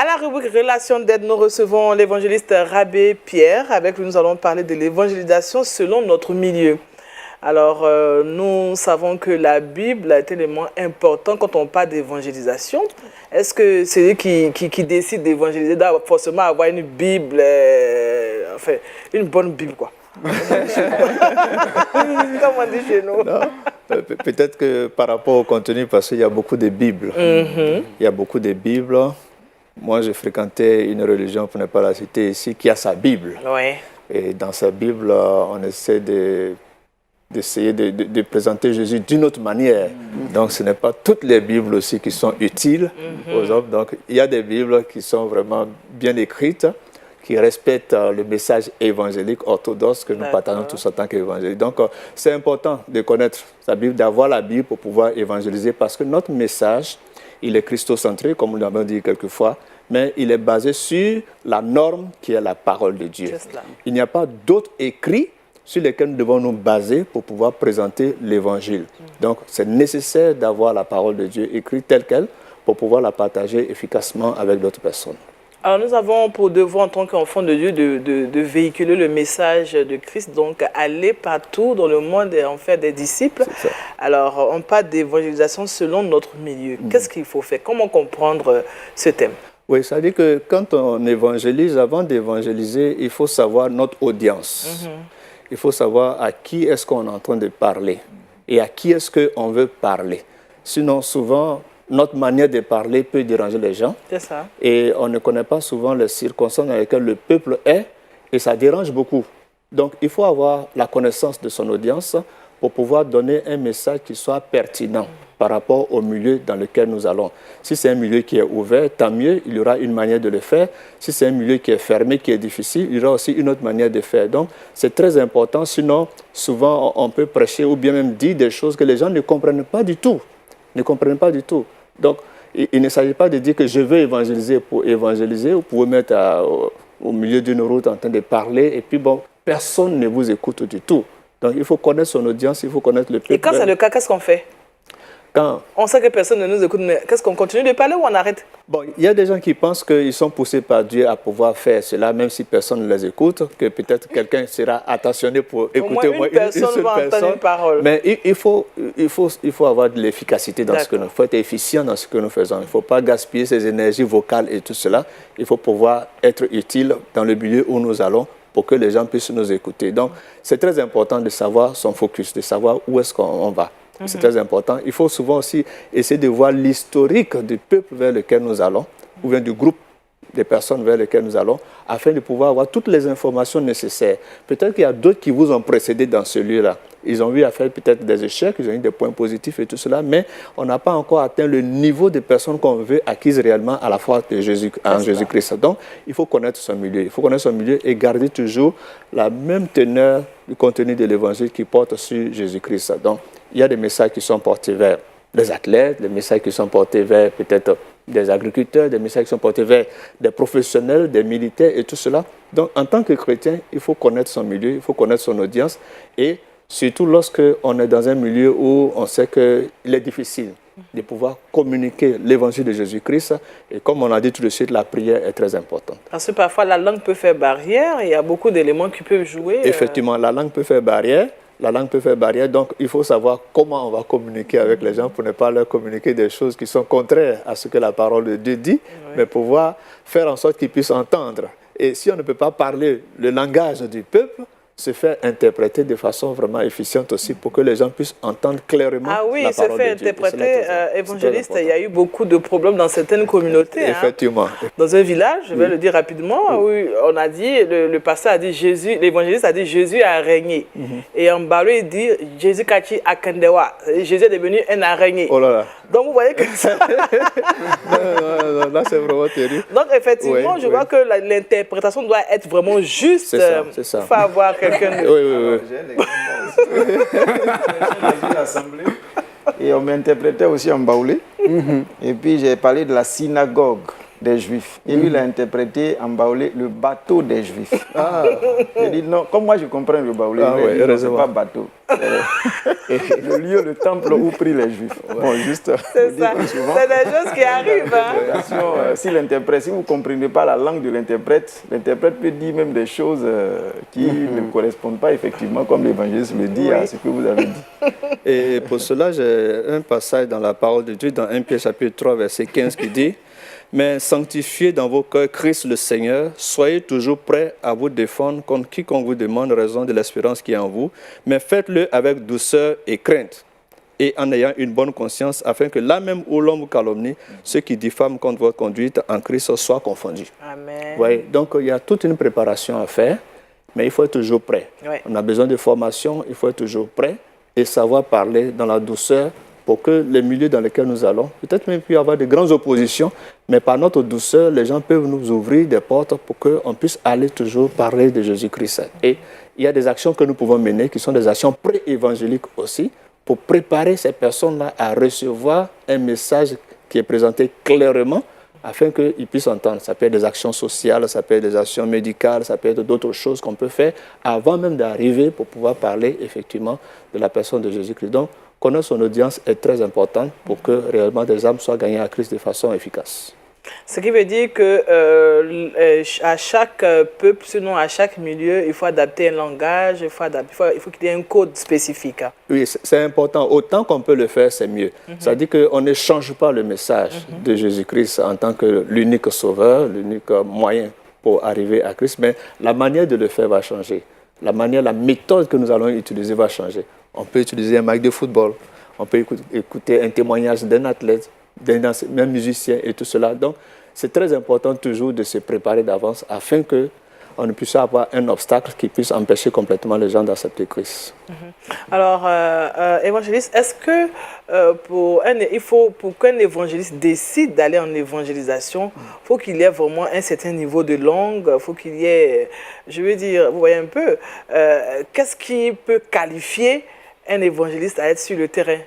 À la rubrique Relations d'aide, nous recevons l'évangéliste Rabé Pierre. Avec lui, nous allons parler de l'évangélisation selon notre milieu. Alors, nous savons que la Bible est un élément important quand on parle d'évangélisation. Est-ce que celui qui décide d'évangéliser doit forcément avoir une Bible, enfin, une bonne Bible, quoi? Comme on dit chez nous. Peut-être que par rapport au contenu, parce qu'il y a beaucoup de Bibles. Il y a beaucoup de Bibles. Moi, j'ai fréquenté une religion, pour ne pas la citer ici, qui a sa Bible. Ouais. Et dans sa Bible, on essaie d'essayer de présenter Jésus d'une autre manière. Donc, ce n'est pas toutes les Bibles aussi qui sont utiles aux hommes. Donc, il y a des Bibles qui sont vraiment bien écrites, qui respectent le message évangélique orthodoxe que nous partageons tous en tant qu'évangéliques. Donc, c'est important de connaître sa Bible, d'avoir la Bible pour pouvoir évangéliser, parce que notre message, il est christocentré, comme nous l'avons dit quelquefois, mais il est basé sur la norme qui est la parole de Dieu. Il n'y a pas d'autres écrits sur lesquels nous devons nous baser pour pouvoir présenter l'Évangile. Donc, c'est nécessaire d'avoir la parole de Dieu écrite telle qu'elle pour pouvoir la partager efficacement avec d'autres personnes. Alors, nous avons pour devoir, en tant qu'enfants de Dieu, de véhiculer le message de Christ, donc aller partout dans le monde et en faire des disciples. Alors, on parle d'évangélisation selon notre milieu. Qu'est-ce qu'il faut faire? Comment comprendre ce thème? Oui, ça veut dire que quand on évangélise, avant d'évangéliser, il faut savoir notre audience. Il faut savoir à qui est-ce qu'on est en train de parler et à qui est-ce qu'on veut parler. Sinon, souvent, notre manière de parler peut déranger les gens. C'est ça. Et on ne connaît pas souvent les circonstances dans lesquelles le peuple est et ça dérange beaucoup. Donc, il faut avoir la connaissance de son audience pour pouvoir donner un message qui soit pertinent par rapport au milieu dans lequel nous allons. Si c'est un milieu qui est ouvert, tant mieux, il y aura une manière de le faire. Si c'est un milieu qui est fermé, qui est difficile, il y aura aussi une autre manière de faire. Donc, c'est très important. Sinon, souvent, on peut prêcher ou bien même dire des choses que les gens ne comprennent pas du tout. Ne comprennent pas du tout. Donc, il ne s'agit pas de dire que je veux évangéliser pour évangéliser. Vous pouvez mettre au milieu d'une route en train de parler et puis, bon, personne ne vous écoute du tout. Donc, il faut connaître son audience, il faut connaître le peuple. Et quand c'est le cas, qu'est-ce qu'on fait? Quand on sait que personne ne nous écoute, mais qu'est-ce qu'on continue de parler ou on arrête? Bon, il y a des gens qui pensent qu'ils sont poussés par Dieu à pouvoir faire cela, même si personne ne les écoute, que peut-être quelqu'un sera attentionné pour écouter au moins une seule personne. Une parole. Mais il faut avoir de l'efficacité dans ce que nous faisons, il faut être efficient dans ce que nous faisons. Il ne faut pas gaspiller ses énergies vocales et tout cela. Il faut pouvoir être utile dans le milieu où nous allons pour que les gens puissent nous écouter. Donc, c'est très important de savoir son focus, de savoir où est-ce qu'on va. C'est très important. Il faut souvent aussi essayer de voir l'historique du peuple vers lequel nous allons, ou bien du groupe de personnes vers lesquelles nous allons, afin de pouvoir avoir toutes les informations nécessaires. Peut-être qu'il y a d'autres qui vous ont précédé dans celui-là. Ils ont eu à faire peut-être des échecs, ils ont eu des points positifs et tout cela, mais on n'a pas encore atteint le niveau de personnes qu'on veut acquises réellement à la foi de Jésus-Christ. Donc, il faut connaître son milieu. Il faut connaître son milieu et garder toujours la même teneur du contenu de l'Évangile qui porte sur Jésus-Christ. Donc, il y a des messages qui sont portés vers les athlètes, des messages qui sont portés vers peut-être des agriculteurs, des messages qui sont portés vers des professionnels, des militaires et tout cela. Donc, en tant que chrétien, il faut connaître son milieu, il faut connaître son audience et surtout lorsqu'on est dans un milieu où on sait qu'il est difficile de pouvoir communiquer l'évangile de Jésus-Christ. Et comme on a dit tout de suite, la prière est très importante. Parce que parfois, la langue peut faire barrière. Il y a beaucoup d'éléments qui peuvent jouer. Effectivement, la langue peut faire barrière. La langue peut faire barrière, donc il faut savoir comment on va communiquer avec les gens pour ne pas leur communiquer des choses qui sont contraires à ce que la parole de Dieu dit, mais pouvoir faire en sorte qu'ils puissent entendre. Et si on ne peut pas parler le langage du peuple, se faire interpréter de façon vraiment efficiente aussi pour que les gens puissent entendre clairement la parole de Dieu. Ah oui, se faire interpréter, évangéliste, il y a eu beaucoup de problèmes dans certaines communautés. Effectivement. Dans un village, je vais le dire rapidement, où on a dit, le pasteur a dit Jésus, l'évangéliste a dit Jésus a régné. Et en balo, il dit Jésus Kachi Akandewa. Jésus est devenu un araignée. Oh là là. Donc vous voyez que ça... non, là c'est vraiment terrible. Donc effectivement, je vois que l'interprétation doit être vraiment juste. C'est ça. Il faut avoir quelqu'un de... Oui. Et on m'interprétait aussi en baoulé. Et puis j'ai parlé de la synagogue des Juifs. Et lui, il a interprété en baoulé le bateau des Juifs. J'ai dit non, comme moi je comprends le baoulé, c'est pas bateau. Le lieu, le temple où prient les Juifs. Bon, juste. C'est ça. C'est des choses qui arrivent. Si vous ne comprenez pas la langue de l'interprète peut dire même des choses qui ne correspondent pas effectivement, comme l'évangéliste le dit, à ce que vous avez dit. Et pour cela, j'ai un passage dans la parole de Dieu, dans 1 Pierre chapitre 3, verset 15, qui dit « Mais sanctifiez dans vos cœurs Christ le Seigneur, soyez toujours prêts à vous défendre contre quiconque vous demande raison de l'espérance qui est en vous, mais faites-le avec douceur et crainte, et en ayant une bonne conscience, afin que là même où l'on vous calomnie, ceux qui diffament contre votre conduite en Christ soient confondus. » Amen. Ouais, donc il y a toute une préparation à faire, mais il faut être toujours prêt. Ouais. On a besoin de formation, il faut être toujours prêt et savoir parler dans la douceur pour que les milieux dans lesquels nous allons, peut-être même qu'il y avoir de grandes oppositions, mais par notre douceur, les gens peuvent nous ouvrir des portes pour qu'on puisse aller toujours parler de Jésus-Christ. Et il y a des actions que nous pouvons mener qui sont des actions pré-évangéliques aussi, pour préparer ces personnes-là à recevoir un message qui est présenté clairement afin qu'ils puissent entendre. Ça peut être des actions sociales, ça peut être des actions médicales, ça peut être d'autres choses qu'on peut faire avant même d'arriver pour pouvoir parler effectivement de la personne de Jésus-Christ. Donc, connaître son audience est très important pour que réellement des âmes soient gagnées à Christ de façon efficace. Ce qui veut dire que à chaque peuple, sinon à chaque milieu, il faut adapter un langage, il faut qu'il y ait un code spécifique. Oui, c'est important. Autant qu'on peut le faire, c'est mieux. Ça dit qu'on ne change pas le message de Jésus-Christ en tant que l'unique sauveur, l'unique moyen pour arriver à Christ, mais la manière de le faire va changer. La méthode que nous allons utiliser va changer. On peut utiliser un match de football, on peut écouter un témoignage d'un athlète, d'un musicien et tout cela. Donc, c'est très important toujours de se préparer d'avance afin qu'on ne puisse avoir un obstacle qui puisse empêcher complètement les gens d'accepter Christ. Alors, évangéliste, est-ce que pour qu'un évangéliste décide d'aller en évangélisation, il faut qu'il y ait vraiment un certain niveau de langue, il faut qu'il y ait, je veux dire, vous voyez un peu, qu'est-ce qui peut qualifier un évangéliste à être sur le terrain?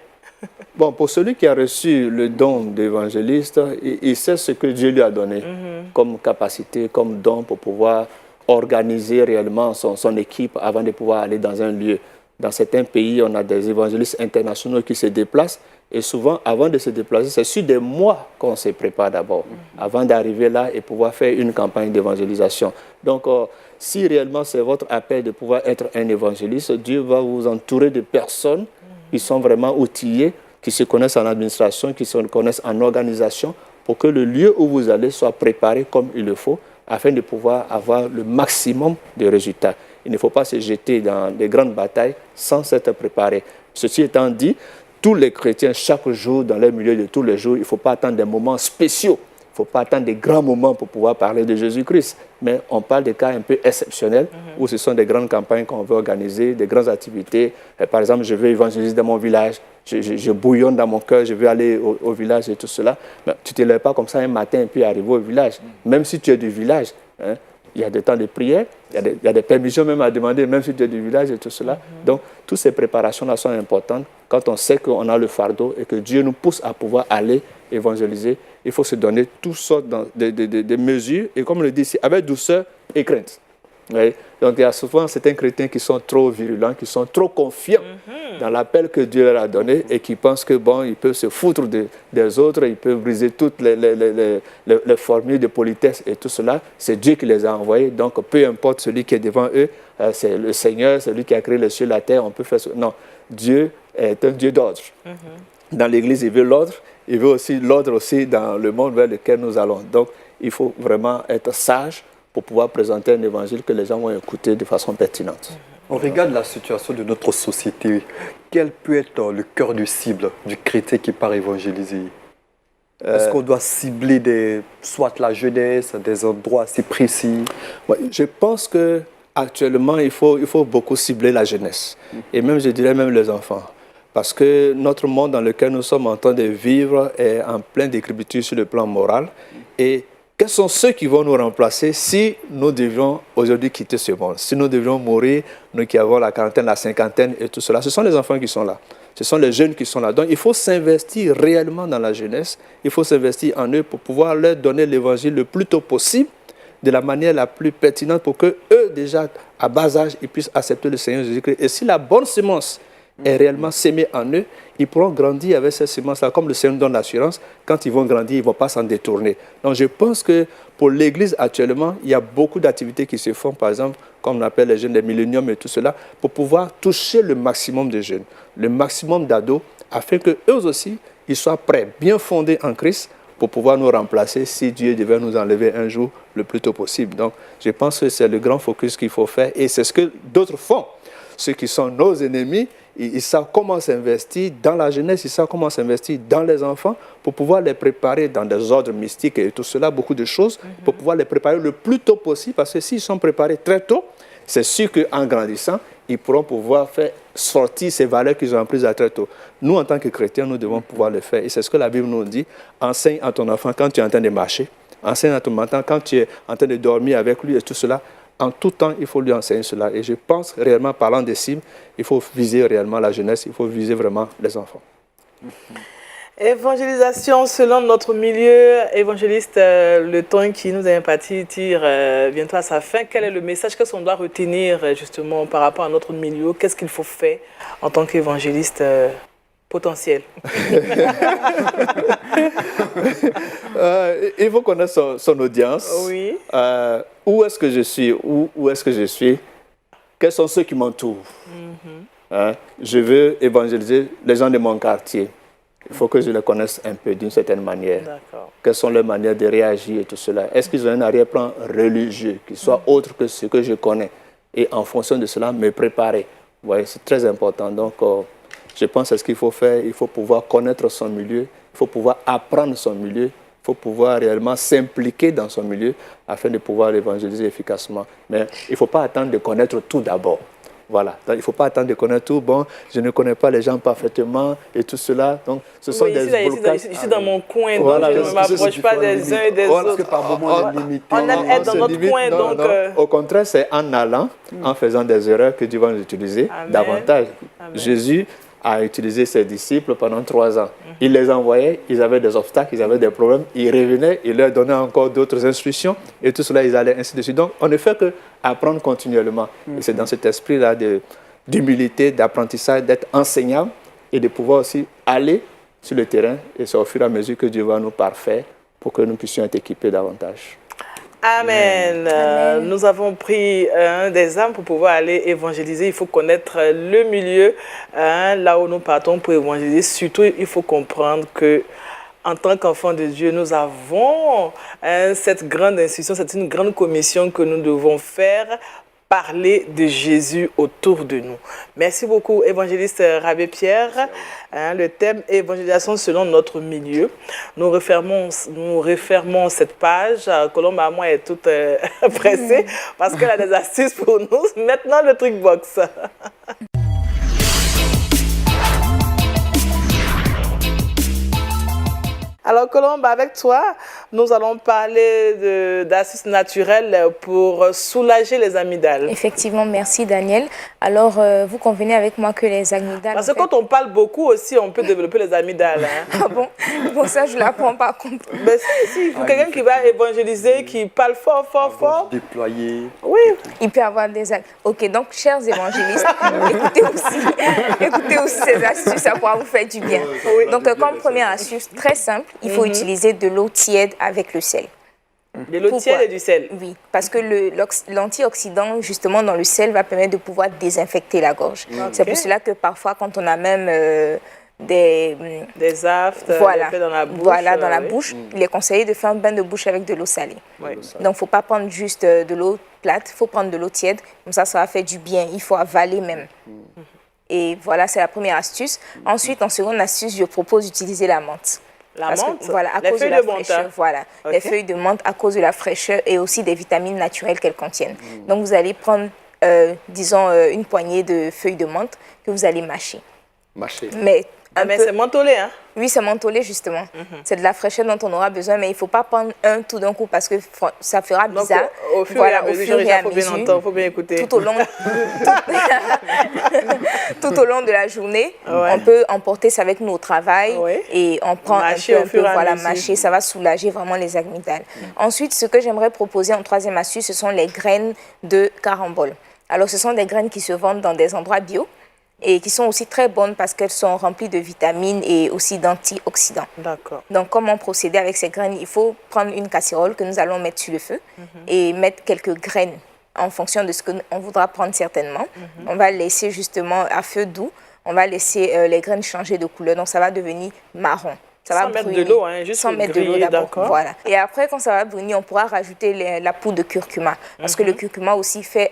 Bon, pour celui qui a reçu le don d'évangéliste, il sait ce que Dieu lui a donné comme capacité, comme don pour pouvoir organiser réellement son équipe avant de pouvoir aller dans un lieu. Dans certains pays, on a des évangélistes internationaux qui se déplacent et souvent, avant de se déplacer, c'est sur des mois qu'on se prépare d'abord, avant d'arriver là et pouvoir faire une campagne d'évangélisation. Donc, si réellement c'est votre appel de pouvoir être un évangéliste, Dieu va vous entourer de personnes qui sont vraiment outillés, qui se connaissent en administration, qui se connaissent en organisation, pour que le lieu où vous allez soit préparé comme il le faut, afin de pouvoir avoir le maximum de résultats. Il ne faut pas se jeter dans des grandes batailles sans s'être préparé. Ceci étant dit, tous les chrétiens, chaque jour, dans leur milieu de tous les jours, il ne faut pas attendre des moments spéciaux. Il ne faut pas attendre des grands moments pour pouvoir parler de Jésus-Christ. Mais on parle des cas un peu exceptionnels où ce sont des grandes campagnes qu'on veut organiser, des grandes activités. Par exemple, je veux évangéliser dans mon village, je bouillonne dans mon cœur, je veux aller au village et tout cela. Mais tu ne te lèves pas comme ça un matin et puis arriver au village. Même si tu es du village, hein, il y a des temps de prière, il y a des permissions même à demander, même si tu es du village et tout cela. Donc, toutes ces préparations-là sont importantes quand on sait qu'on a le fardeau et que Dieu nous pousse à pouvoir aller évangéliser, il faut se donner toutes sortes de mesures, et comme on le dit ici, avec douceur et crainte. Oui. Donc il y a souvent certains chrétiens qui sont trop virulents, qui sont trop confiants dans l'appel que Dieu leur a donné et qui pensent que bon, ils peuvent se foutre des autres, ils peuvent briser toutes les formules de politesse et tout cela. C'est Dieu qui les a envoyés. Donc peu importe celui qui est devant eux, c'est le Seigneur, celui qui a créé le ciel et la terre, on peut faire ça. Non, Dieu est un Dieu d'ordre. Dans l'Église, il veut l'ordre, il veut aussi l'ordre aussi dans le monde vers lequel nous allons. Donc il faut vraiment être sage pour pouvoir présenter un évangile que les gens vont écouter de façon pertinente. On regarde la situation de notre société. Quel peut être le cœur de cible du chrétien qui part évangéliser? Est-ce qu'on doit cibler soit la jeunesse, des endroits assez précis? Ouais, je pense qu'actuellement, il faut beaucoup cibler la jeunesse. Et même, je dirais même les enfants. Parce que notre monde dans lequel nous sommes en train de vivre est en pleine décrépitude sur le plan moral. Et quels sont ceux qui vont nous remplacer si nous devions aujourd'hui quitter ce monde? Si nous devions mourir, nous qui avons la quarantaine, la cinquantaine et tout cela, ce sont les enfants qui sont là. Ce sont les jeunes qui sont là. Donc il faut s'investir réellement dans la jeunesse. Il faut s'investir en eux pour pouvoir leur donner l'évangile le plus tôt possible, de la manière la plus pertinente pour que eux déjà, à bas âge, ils puissent accepter le Seigneur Jésus-Christ. Et si la bonne semence est réellement sémée en eux, ils pourront grandir avec cette semence-là. Comme le Seigneur donne l'assurance, quand ils vont grandir, ils ne vont pas s'en détourner. Donc je pense que pour l'Église actuellement, il y a beaucoup d'activités qui se font, par exemple, comme on appelle les jeunes des milléniums et tout cela, pour pouvoir toucher le maximum de jeunes, le maximum d'ados, afin qu'eux aussi, ils soient prêts, bien fondés en Christ, pour pouvoir nous remplacer si Dieu devait nous enlever un jour le plus tôt possible. Donc je pense que c'est le grand focus qu'il faut faire et c'est ce que d'autres font. Ceux qui sont nos ennemis, ils savent comment s'investir dans la jeunesse, ils savent comment s'investir dans les enfants pour pouvoir les préparer dans des ordres mystiques et tout cela, beaucoup de choses, pour pouvoir les préparer le plus tôt possible, parce que s'ils sont préparés très tôt, c'est sûr qu'en grandissant, ils pourront pouvoir faire sortir ces valeurs qu'ils ont apprises à très tôt. Nous, en tant que chrétiens, nous devons pouvoir le faire. Et c'est ce que la Bible nous dit. Enseigne à ton enfant quand tu es en train de marcher, enseigne à ton enfant quand tu es en train de dormir avec lui et tout cela. En tout temps, il faut lui enseigner cela. Et je pense réellement, parlant des cibles, il faut viser réellement la jeunesse, il faut viser vraiment les enfants. Évangélisation selon notre milieu. Évangéliste, le temps qui nous est imparti tire bientôt à sa fin. Quel est le message que l'on doit retenir justement par rapport à notre milieu? Qu'est-ce qu'il faut faire en tant qu'évangéliste potentiel? Il faut connaître son audience. Oui. Où est-ce que je suis? Où est-ce que je suis? Quels sont ceux qui m'entourent? Je veux évangéliser les gens de mon quartier. Il faut que je les connaisse un peu d'une certaine manière. Quelles sont leurs manières de réagir et tout cela? Est-ce qu'ils ont un arrière-plan religieux qui soit autre que ce que je connais? Et en fonction de cela, me préparer. Vous voyez, c'est très important. Donc, je pense que ce qu'il faut faire, il faut pouvoir connaître son milieu, il faut pouvoir apprendre son milieu, il faut pouvoir réellement s'impliquer dans son milieu afin de pouvoir évangéliser efficacement. Mais il ne faut pas attendre de connaître tout d'abord. Voilà. Donc, il ne faut pas attendre de connaître tout. Bon, je ne connais pas les gens parfaitement et tout cela. Donc, ce sont des blocages. Je suis dans mon coin, donc voilà, je ne m'approche pas des uns et des autres. Parce que par moment, on est limité. On aime être dans notre coin. Non, donc, au contraire, c'est en allant, en faisant des erreurs que Dieu va nous utiliser davantage. Amen. Jésus a utilisé ses disciples pendant 3 ans. Il les envoyait, ils avaient des obstacles, ils avaient des problèmes, ils revenaient, il leur donnait encore d'autres instructions et tout cela, ils allaient ainsi de suite. Donc, on ne fait qu'apprendre continuellement. Et c'est dans cet esprit-là d'humilité, d'apprentissage, d'être enseignant et de pouvoir aussi aller sur le terrain et c'est au fur et à mesure que Dieu va nous parfaire pour que nous puissions être équipés davantage. Amen. Amen. Nous avons pris des âmes pour pouvoir aller évangéliser. Il faut connaître le milieu là où nous partons pour évangéliser. Surtout, il faut comprendre que en tant qu'enfants de Dieu, nous avons cette grande institution, c'est une grande commission que nous devons faire, parler de Jésus autour de nous. Merci beaucoup, évangéliste Rabé Pierre. Le thème évangélisation selon notre milieu. Nous refermons cette page. Colombe à moi est toute pressée parce qu'elle a des astuces pour nous. Maintenant, le truc box. Alors, Colombe, avec toi, nous allons parler d'astuces naturelles pour soulager les amygdales. Effectivement, merci Daniel. Alors, vous convenez avec moi que les amygdales... Parce que quand on parle beaucoup aussi, on peut développer les amygdales. Hein. Ah bon? Bon, ça, je ne la prends pas compte. Mais si, il faut quelqu'un qui va évangéliser, qui parle fort, fort, fort. Déployer. Oui. Il peut avoir des... Ok, donc, chers évangélistes, écoutez aussi ces astuces, ça pourra vous faire du bien. Oui. Donc, comme première astuce, très simple, il faut utiliser de l'eau tiède avec le sel. De l'eau tiède et du sel. Oui, parce que l'antioxydant, justement, dans le sel, va permettre de pouvoir désinfecter la gorge. Okay. C'est pour cela que parfois, quand on a même des aftes, voilà, dans la bouche, dans la bouche, il est conseillé de faire un bain de bouche avec de l'eau salée. Oui. Donc, il ne faut pas prendre juste de l'eau plate, il faut prendre de l'eau tiède. Comme ça va faire du bien. Il faut avaler même. Et voilà, c'est la première astuce. Ensuite, en seconde astuce, je propose d'utiliser la menthe. La menthe, voilà, à cause de la fraîcheur, voilà, les feuilles de menthe à cause de la fraîcheur et aussi des vitamines naturelles qu'elles contiennent. Donc vous allez prendre, disons, une poignée de feuilles de menthe que vous allez mâcher. Mâcher. Mais c'est mentholé, hein? Oui, c'est mentholé justement. C'est de la fraîcheur dont on aura besoin, mais il ne faut pas prendre un tout d'un coup parce que ça fera bizarre. Donc, au fur et à mesure, il faut bien écouter. Tout au long de la journée, on peut emporter ça avec nous au travail et on prend mâcher un peu, voilà, mâcher, ça va soulager vraiment les amygdales. Ensuite, ce que j'aimerais proposer en troisième astuce, ce sont les graines de carambole. Alors, ce sont des graines qui se vendent dans des endroits bio et qui sont aussi très bonnes parce qu'elles sont remplies de vitamines et aussi d'antioxydants. D'accord. Donc, comment procéder avec ces graines? Il faut prendre une casserole que nous allons mettre sur le feu et mettre quelques graines en fonction de ce qu'on voudra prendre certainement. On va laisser justement à feu doux, on va laisser les graines changer de couleur, donc ça va devenir marron. Ça va mettre de l'eau, hein, juste sans mettre de l'eau d'abord. Voilà. Et après, quand ça va brunir, on pourra rajouter la poudre de curcuma parce que le curcuma aussi fait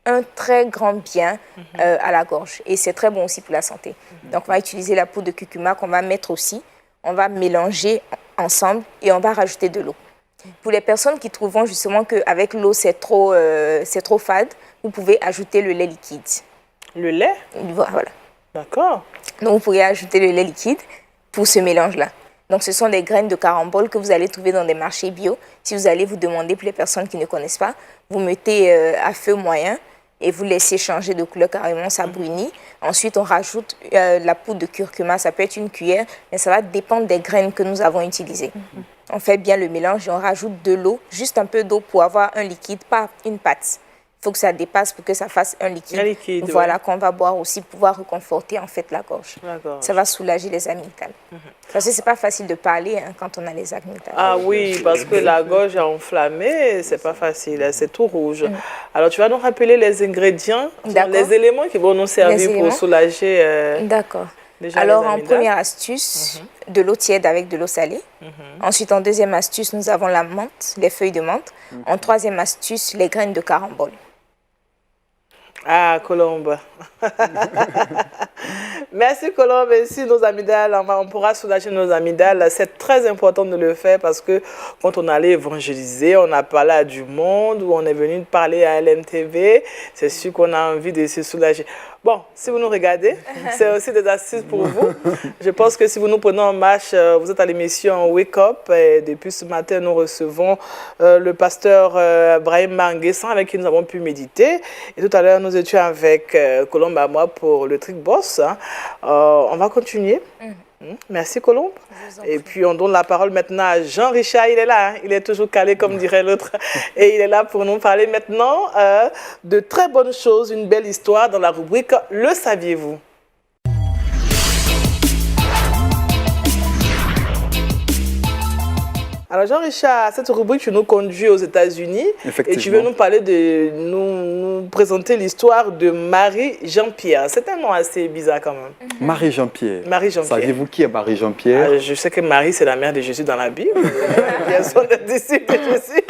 un très grand bien à la gorge et c'est très bon aussi pour la santé. Donc on va utiliser la poudre de curcuma qu'on va mettre aussi, on va mélanger ensemble et on va rajouter de l'eau. Pour les personnes qui trouveront justement qu'avec l'eau c'est trop fade, vous pouvez ajouter le lait liquide. Le lait? Voilà. D'accord. Donc vous pourrez ajouter le lait liquide pour ce mélange-là. Donc ce sont des graines de carambole que vous allez trouver dans des marchés bio. Si vous allez vous demander, pour les personnes qui ne connaissent pas, vous mettez à feu moyen et vous laissez changer de couleur carrément, ça brunit. Ensuite, on rajoute la poudre de curcuma, ça peut être une cuillère, mais ça va dépendre des graines que nous avons utilisées. On fait bien le mélange et on rajoute de l'eau, juste un peu d'eau pour avoir un liquide, pas une pâte. Il faut que ça dépasse pour que ça fasse un liquide. Un liquide, voilà, qu'on va boire aussi pour pouvoir reconforter en fait la gorge. Ça va soulager les amygdales. Parce que c'est pas facile de parler quand on a les amygdales. Ah oui, parce que la gorge est enflammée, c'est pas facile, c'est tout rouge. Alors tu vas nous rappeler les ingrédients, les éléments qui vont nous servir pour soulager. D'accord. Alors en première astuce, de l'eau tiède avec de l'eau salée. Ensuite en deuxième astuce, nous avons la menthe, les feuilles de menthe. En troisième astuce, les graines de carambole. Ah, Colombe. Merci, Colombe. Merci, nos amygdales. On pourra soulager nos amygdales. C'est très important de le faire parce que quand on allait évangéliser, on a parlé à du monde ou on est venu parler à LMTV, c'est sûr qu'on a envie de se soulager. Bon, si vous nous regardez, c'est aussi des astuces pour vous. Je pense que si vous nous prenez en marche, vous êtes à l'émission Wake Up. Et depuis ce matin, nous recevons le pasteur Brahim Manguessan avec qui nous avons pu méditer. Et tout à l'heure, nous étions avec Colombe à moi pour le Trick Boss. Hein. On va continuer. Merci Colombe. Et puis on donne la parole maintenant à Jean-Richard, il est là, hein? Il est toujours calé comme dirait l'autre. Et il est là pour nous parler maintenant de très bonnes choses, une belle histoire dans la rubrique « Le saviez-vous » Alors Jean-Richard, cette rubrique, tu nous conduis aux États-Unis et tu veux nous parler nous présenter l'histoire de Marie Jean-Pierre. C'est un nom assez bizarre quand même. Marie Jean-Pierre. Marie Jean-Pierre. Saviez-vous qui est Marie Jean-Pierre? Je sais que Marie, c'est la mère de Jésus dans la Bible. Bien sûr, des disciples de Jésus.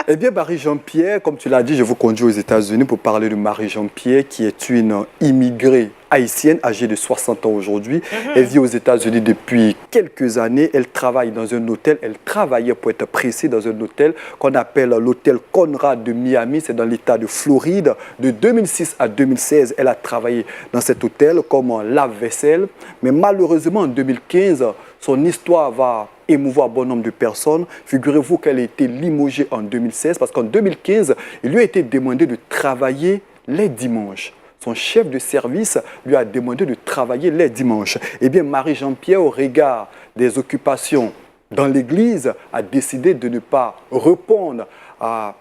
Eh bien, Marie Jean-Pierre, comme tu l'as dit, je vous conduis aux États-Unis pour parler de Marie Jean-Pierre qui est une immigrée haïtienne, âgée de 60 ans aujourd'hui. Elle vit aux États-Unis depuis quelques années. Elle travaille dans un hôtel. Elle travaillait, pour être précis, dans un hôtel qu'on appelle l'hôtel Conrad de Miami. C'est dans l'État de Floride. De 2006 à 2016, elle a travaillé dans cet hôtel comme lave-vaisselle. Mais malheureusement, en 2015, son histoire va émouvoir bon nombre de personnes. Figurez-vous qu'elle a été limogée en 2016 parce qu'en 2015, il lui a été demandé de travailler les dimanches. Son chef de service lui a demandé de travailler les dimanches. Eh bien, Marie-Jean-Pierre, au regard des occupations dans l'église, a décidé de ne pas répondre à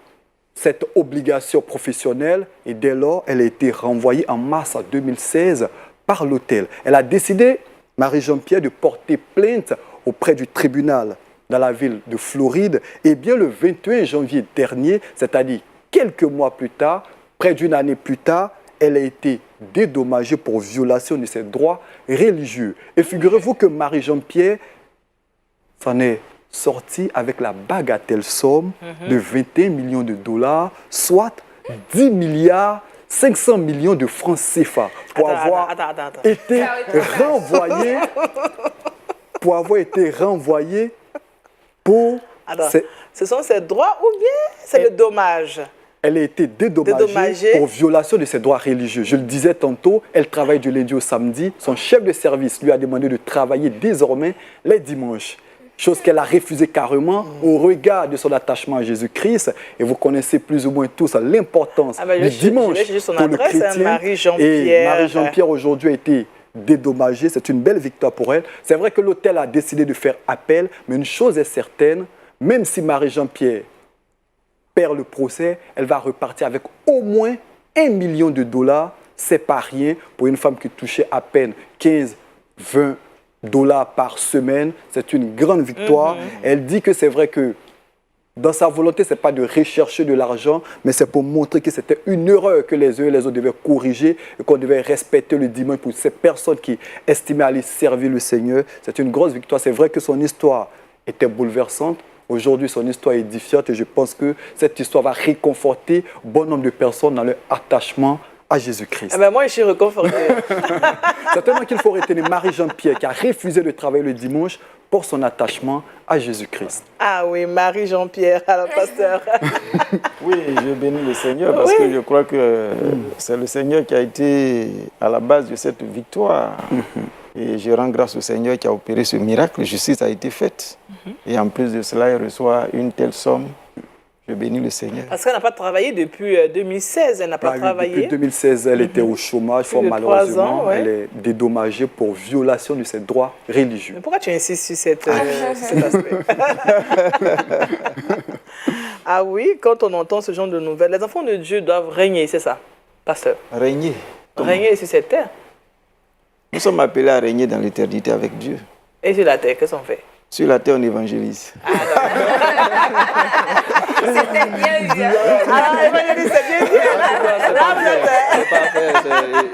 cette obligation professionnelle et dès lors, elle a été renvoyée en mars 2016 par l'hôtel. Elle a décidé, Marie-Jean-Pierre, de porter plainte auprès du tribunal dans la ville de Floride. Et bien le 21 janvier dernier, c'est-à-dire quelques mois plus tard, près d'une année plus tard, elle a été dédommagée pour violation de ses droits religieux. Et figurez-vous que Marie-Jean-Pierre s'en est sortie avec la bagatelle somme de 21 millions de dollars, soit 10 milliards 500 millions de francs CFA pour avoir été renvoyée. Pour avoir été renvoyé pour... Ce sont ses droits ou bien c'est le dommage? Elle a été dédommagée pour violation de ses droits religieux. Je le disais tantôt, elle travaille du lundi au samedi. Son chef de service lui a demandé de travailler désormais les dimanches. Chose qu'elle a refusée carrément au regard de son attachement à Jésus-Christ. Et vous connaissez plus ou moins tous l'importance du dimanche pour le chrétien. Et Marie-Jean-Pierre aujourd'hui a été dédommagée. C'est une belle victoire pour elle. C'est vrai que l'hôtel a décidé de faire appel, mais une chose est certaine, même si Marie-Jean-Pierre perd le procès, elle va repartir avec au moins 1 million de dollars. C'est pas rien pour une femme qui touchait à peine 15, 20 dollars par semaine. C'est une grande victoire. Elle dit que c'est vrai que dans sa volonté, ce n'est pas de rechercher de l'argent, mais c'est pour montrer que c'était une erreur que les uns et les autres devaient corriger et qu'on devait respecter le dimanche pour ces personnes qui estimaient aller servir le Seigneur. C'est une grosse victoire. C'est vrai que son histoire était bouleversante. Aujourd'hui, son histoire est édifiante et je pense que cette histoire va réconforter bon nombre de personnes dans leur attachement à Jésus-Christ. Ah ben moi, je suis réconfortée. C'est tellement qu'il faut retenir Marie-Jean-Pierre qui a refusé de travailler le dimanche pour son attachement à Jésus-Christ. Ah oui, Marie-Jean-Pierre, alors pasteur. Oui, je bénis le Seigneur parce que je crois que c'est le Seigneur qui a été à la base de cette victoire. Et je rends grâce au Seigneur qui a opéré ce miracle. Justice a été faite. Et en plus de cela, il reçoit une telle somme. Je bénis le Seigneur. Parce qu'elle n'a pas travaillé depuis 2016. Elle n'a pas travaillé. Depuis 2016, elle était au chômage. Malheureusement, elle est dédommagée pour violation de ses droits religieux. Mais pourquoi tu insistes sur cet aspect? Ah oui, quand on entend ce genre de nouvelles, les enfants de Dieu doivent régner, c'est ça, pasteur? Régner. Régner sur cette terre. Nous sommes appelés à régner dans l'éternité avec Dieu. Et sur la terre, qu'est-ce qu'on fait? Sur la terre, on évangélise. C'était bien eu. Ah, évangélise, c'est bien dit.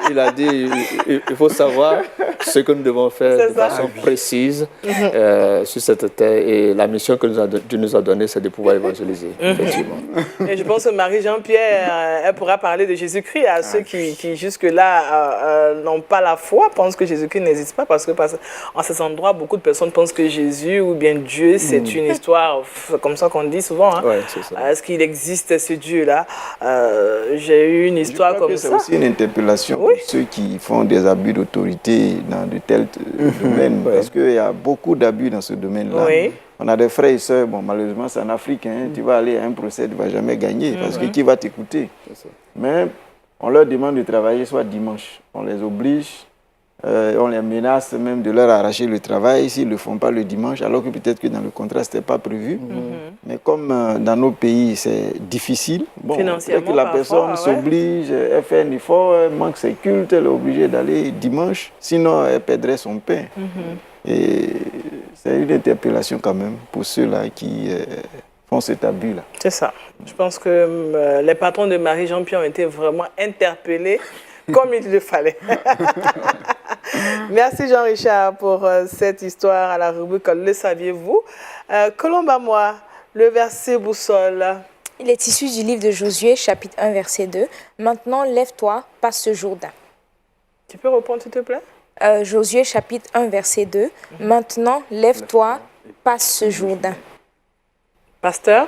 Il a dit, il faut savoir ce que nous devons faire de façon précise sur cette terre. Et la mission que Dieu nous a donnée, c'est de pouvoir évangéliser, effectivement. Et je pense que Marie-Jean-Pierre, elle pourra parler de Jésus-Christ à ceux qui jusque-là n'ont pas la foi, pensent que Jésus-Christ n'existe pas, parce que en ces endroits, beaucoup de personnes pensent que Jésus ou bien Dieu, c'est une histoire, comme ça qu'on dit souvent. Hein. Ouais, c'est ça. Est-ce qu'il existe ce Dieu-là? J'ai eu une histoire comme ça. C'est aussi une interpellation pour ceux qui font des abus d'autorité dans de tels domaines, parce qu'il y a beaucoup d'abus dans ce domaine-là. Oui. On a des frères et sœurs, bon, malheureusement c'est en Afrique, hein, tu vas aller à un procès, tu ne vas jamais gagner, parce que qui va t'écouter? Mais on leur demande de travailler soit dimanche, on les oblige, on les menace même de leur arracher le travail s'ils ne le font pas le dimanche, alors que peut-être que dans le contrat, ce n'était pas prévu. Mais comme dans nos pays, c'est difficile, bon, peut-être que la personne s'oblige, elle fait un effort, elle manque ses cultes, elle est obligée d'aller dimanche, sinon elle perdrait son pain. Et c'est une interpellation quand même pour ceux-là qui font cet abus-là. C'est ça. Je pense que les patrons de Marie-Jean-Pierre ont été vraiment interpellés comme il le fallait. Merci Jean-Richard pour cette histoire à la rubrique « Le saviez-vous » Colombe à moi, le verset boussole. Il est issu du livre de Josué, chapitre 1, verset 2. « Maintenant, lève-toi, passe ce Jourdain. » Tu peux reprendre, s'il te plaît? Josué chapitre 1, verset 2. Maintenant, lève-toi, passe ce Jourdain. Pasteur?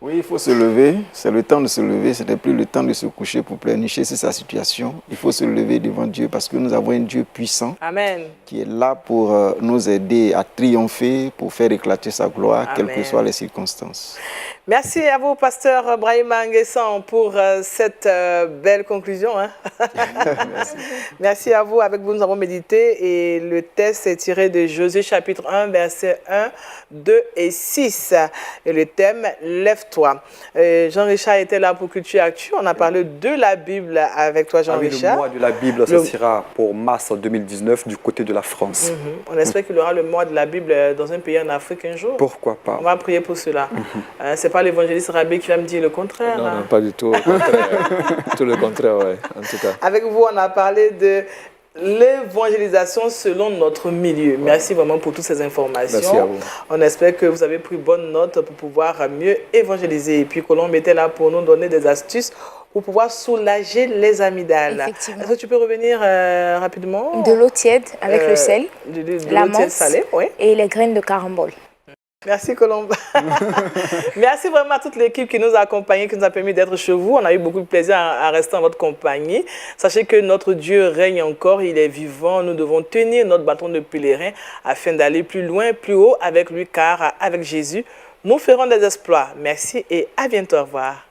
Oui, il faut se lever. C'est le temps de se lever. Ce n'est plus le temps de se coucher pour pleurnicher sur sa situation. Il faut se lever devant Dieu parce que nous avons un Dieu puissant. Amen. Qui est là pour nous aider à triompher, pour faire éclater sa gloire, Amen. quelles que soient les circonstances. Merci à vous, pasteur Brahima Nguessan, pour cette belle conclusion. Hein? Merci. Merci à vous. Avec vous, nous avons médité et le texte est tiré de Josué chapitre 1, versets 1, 2 et 6. Et le thème, lève-toi. Jean-Richard était là pour Culture Actu. On a parlé de la Bible avec toi, Jean-Richard. Le mois de la Bible, ça sera pour mars 2019 du côté de la France. On espère qu'il y aura le mois de la Bible dans un pays en Afrique un jour. Pourquoi pas? On va prier pour cela. C'est pas l'évangéliste Rabé qui va me dire le contraire. Non, hein? non, pas du tout. Au contraire. Tout le contraire, oui, en tout cas. Avec vous, on a parlé de l'évangélisation selon notre milieu. Merci vraiment pour toutes ces informations. Merci à vous. On espère que vous avez pris bonne note pour pouvoir mieux évangéliser. Et puis Colombe était là pour nous donner des astuces pour pouvoir soulager les amygdales. Effectivement. Est-ce que tu peux revenir rapidement? De l'eau tiède avec le sel, de la l'eau tiède menthe salée, oui. et les graines de carambole. Merci Colombe. Merci vraiment à toute l'équipe qui nous a accompagnés, qui nous a permis d'être chez vous. On a eu beaucoup de plaisir à rester en votre compagnie. Sachez que notre Dieu règne encore, il est vivant. Nous devons tenir notre bâton de pèlerin afin d'aller plus loin, plus haut avec lui, car avec Jésus, nous ferons des exploits. Merci et à bientôt. Au revoir.